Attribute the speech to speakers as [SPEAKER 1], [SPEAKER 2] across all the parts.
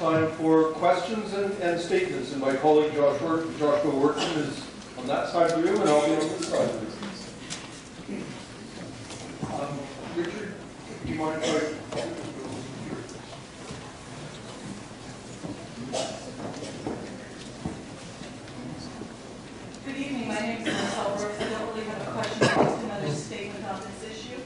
[SPEAKER 1] time for questions and statements. And my colleague Joshua Workman is on that side of the room, and I'll be on this side of the room. Richard, do you mind if I...
[SPEAKER 2] Good evening. My name is Marcel Brooks. I don't really have a question, just another statement on this issue.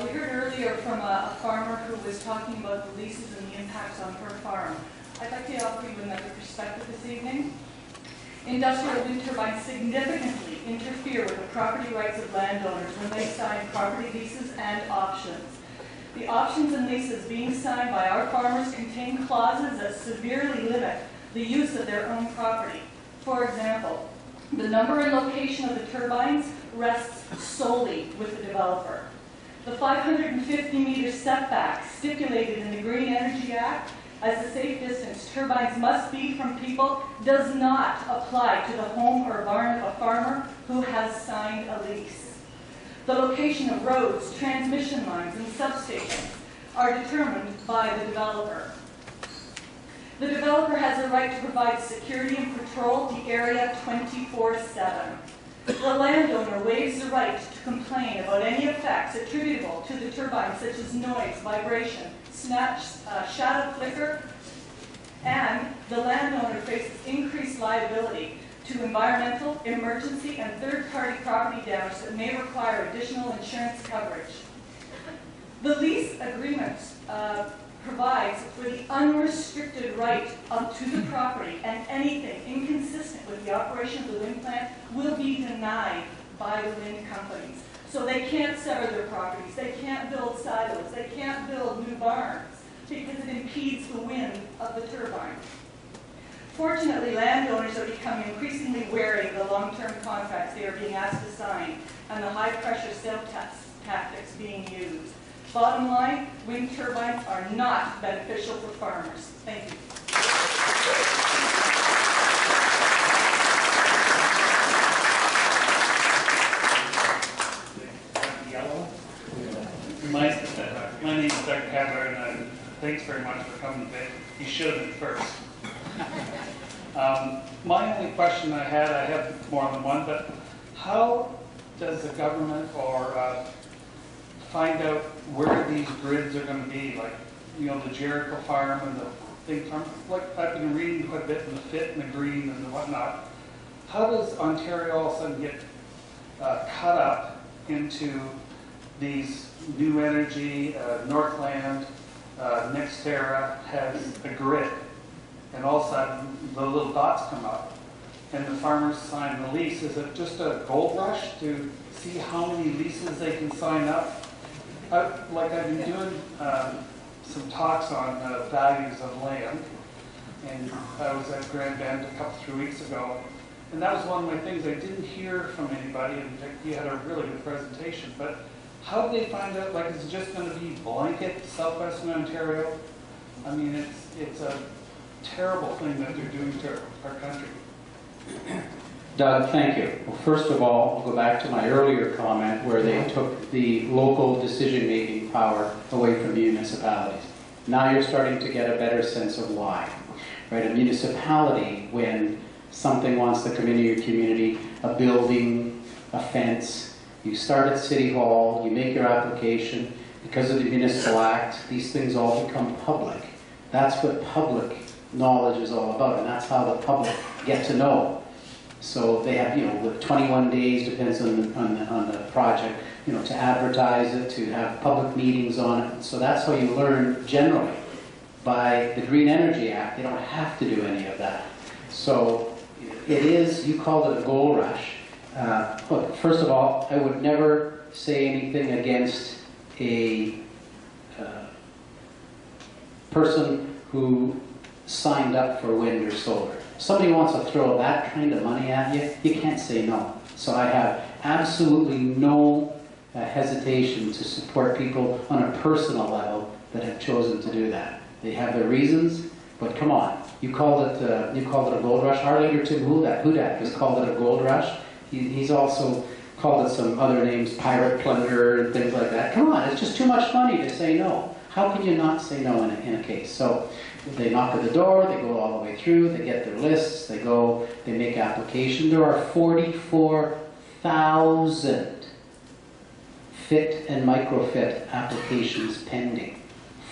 [SPEAKER 2] We heard earlier from a farmer who was talking about the leases and the impacts on her farm. I'd like to offer you another perspective this evening. Industrial wind turbines significantly interfere with the property rights of landowners when they sign property leases and options. The options and leases being signed by our farmers contain clauses that severely limit the use of their own property. For example, the number and location of the turbines rests solely with the developer. The 550-meter setback stipulated in the Green Energy Act as a safe distance turbines must be from people does not apply to the home or barn of a farmer who has signed a lease. The location of roads, transmission lines, and substations are determined by the developer. The developer has a right to provide security and patrol the area 24/7. The landowner waives the right to complain about any effects attributable to the turbine, such as noise, vibration, snatch, shadow flicker, and the landowner faces increased liability to environmental, emergency, and third-party property damage that may require additional insurance coverage. The lease agreement provides for the unrestricted right up to the property, and anything inconsistent with the operation of the wind plant will be denied by the wind companies. So they can't sever their properties, they can't build silos, they can't build new barns because it impedes the wind of the turbine. Fortunately, landowners are becoming increasingly wary of the long-term contracts they are being asked to sign and the high-pressure sales tactics being used. Bottom line, wind turbines are not beneficial for farmers. Thank you.
[SPEAKER 3] My name is Dr. Cadler, and thanks very much for coming today. You should have been first. My only question I have more than one, but how does the government or find out where these grids are going to be, like, you know, the Jericho farm and the thing farm? Like, I've been reading quite a bit in the Fit and the Green and the whatnot. How does Ontario all of a sudden get cut up into these new energy, Northland, NextEra has a grid, and all of a sudden the little dots come up and the farmers sign the lease? Is it just a gold rush to see how many leases they can sign up? Like, I've been doing some talks on values of land, and I was at Grand Bend a 3 weeks ago, and that was one of my things. I didn't hear from anybody, and you had a really good presentation, but how do they find out? Like, is it just going to be blanket Southwestern Ontario? I mean, it's a terrible thing that they're doing to our country.
[SPEAKER 4] Doug, thank you. Well, first of all, I'll go back to my earlier comment where they took the local decision-making power away from municipalities. Now you're starting to get a better sense of why. Right? A municipality, when something wants to come into your community, a building, a fence, you start at City Hall, you make your application. Because of the Municipal Act, these things all become public. That's what public knowledge is all about, and that's how the public get to know. So they have, you know, 21 days, depends on the project, you know, to advertise it, to have public meetings on it. So that's how you learn generally. By the Green Energy Act, they don't have to do any of that. So it is, you called it a gold rush. Look, first of all, I would never say anything against a person who signed up for wind or solar. Somebody wants to throw that kind of money at you, you can't say no. So I have absolutely no hesitation to support people on a personal level that have chosen to do that. They have their reasons, but come on. You called it a gold rush. Our leader, Tim Hudak, has called it a gold rush. He's also called it some other names, pirate plunder and things like that. Come on, it's just too much money to say no. How can you not say no in a case? So They knock at the door, they go all the way through, they get their lists, they go, they make application. There are 44,000 fit and microfit applications pending.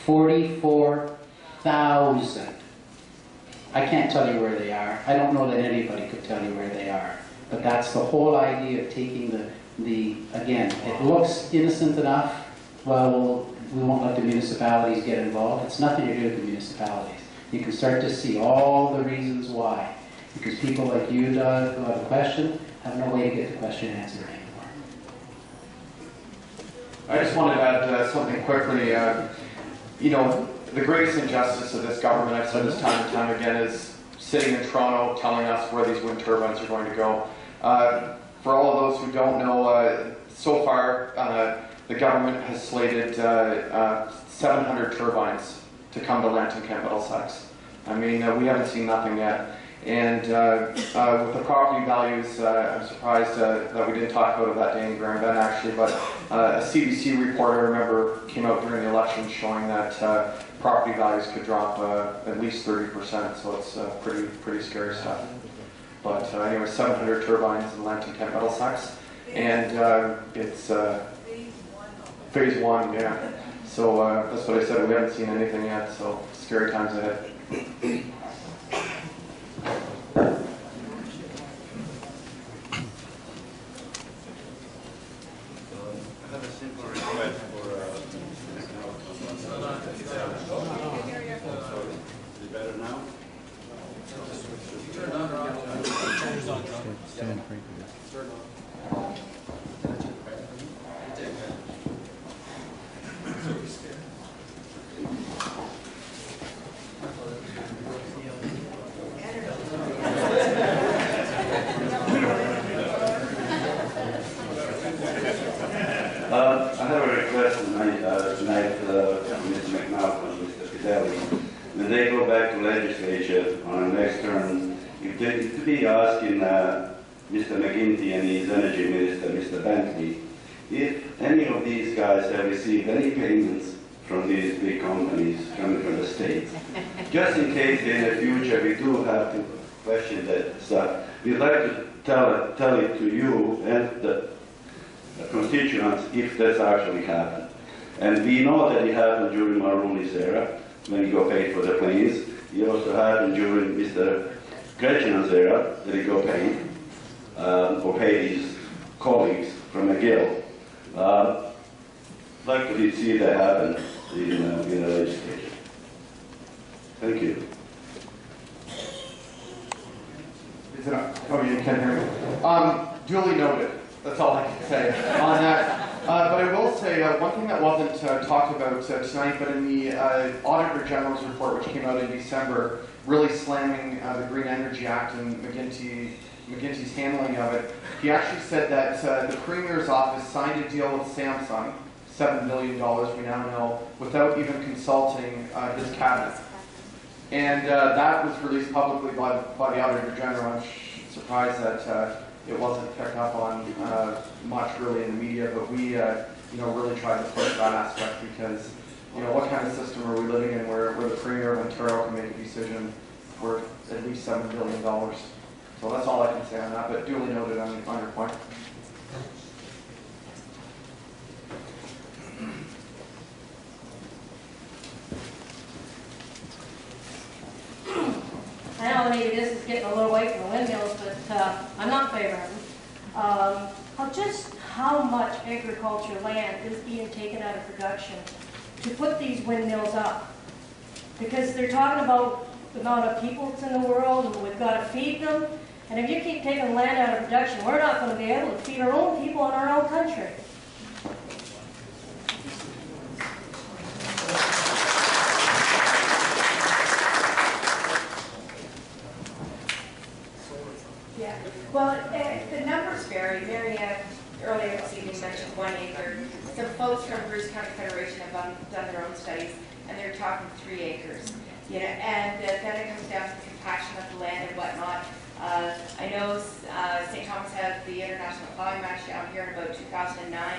[SPEAKER 4] 44,000. I can't tell you where they are. I don't know that anybody could tell you where they are. But that's the whole idea of taking again, it looks innocent enough. Well, we won't let the municipalities get involved. It's nothing to do with the municipalities. You can start to see all the reasons why. Because people like you, Doug, who have a question, have no way to get the question answered anymore.
[SPEAKER 5] I just wanted to add something quickly. You know, the greatest injustice of this government, I've said this time and time again, is sitting in Toronto telling us where these wind turbines are going to go. For all of those who don't know, so far the government has slated 700 turbines to come to Lambton, Kent, Middlesex. I mean, we haven't seen nothing yet. And with the property values, I'm surprised that we didn't talk about it that day in Grand Bend actually, but a CBC report I remember came out during the election showing that property values could drop at least 30%, so it's pretty scary stuff. But anyway, 700 turbines in Lambton, Kent, Middlesex, and it's phase one, yeah. So that's what I said, we haven't seen anything yet, so scary times ahead.
[SPEAKER 6] I have a simple request for is it better now? I have a request tonight, Mr. McNaught and Mr. Fidelli. When they go back to legislature on the next term, if they could be asking Mr. McGuinty and his energy minister, Mr. Bentley, if any of these guys have received any payments from these big companies coming from the States, just in case in the future we do have to question that stuff, we'd like to tell it to you and the constituents if that's actually happened. And we know that it happened during Mulroney's era, when he got paid for the planes. It also happened during Mr. Gretchen's era, that he got paid, or paid his colleagues from McGill. I'd like to see that happen in the legislature. Thank you.
[SPEAKER 5] Is it on? Oh, you can hear me. Duly noted. That's all I can say on that. But I will say one thing that wasn't talked about tonight, but in the Auditor General's report, which came out in December, really slamming the Green Energy Act and McGuinty's handling of it, he actually said that the Premier's office signed a deal with Samsung, $7 billion we now know, without even consulting his cabinet. And that was released publicly by the Auditor General. I'm surprised that it wasn't picked up on much really in the media, but we really tried to push that aspect because what kind of system are we living in where the Premier of Ontario can make a decision worth at least $7 billion? So that's all I can say on that, but duly noted on your point.
[SPEAKER 7] I know maybe this is getting a little away from the windmills, but I'm not in favor of them. Just how much agriculture land is being taken out of production to put these windmills up? Because they're talking about the amount of people that's in the world, and we've got to feed them. And if you keep taking land out of production, we're not going to be able to feed our own people in our own country.
[SPEAKER 8] Yeah, well, the numbers vary. Mary earlier this evening mentioned 1 acre. Some folks from Bruce County Federation have done their own studies, and they're talking 3 acres. And then it comes down to the compaction of the land and whatnot. I know St. Thomas had the International Plowing Match down here in about 2009.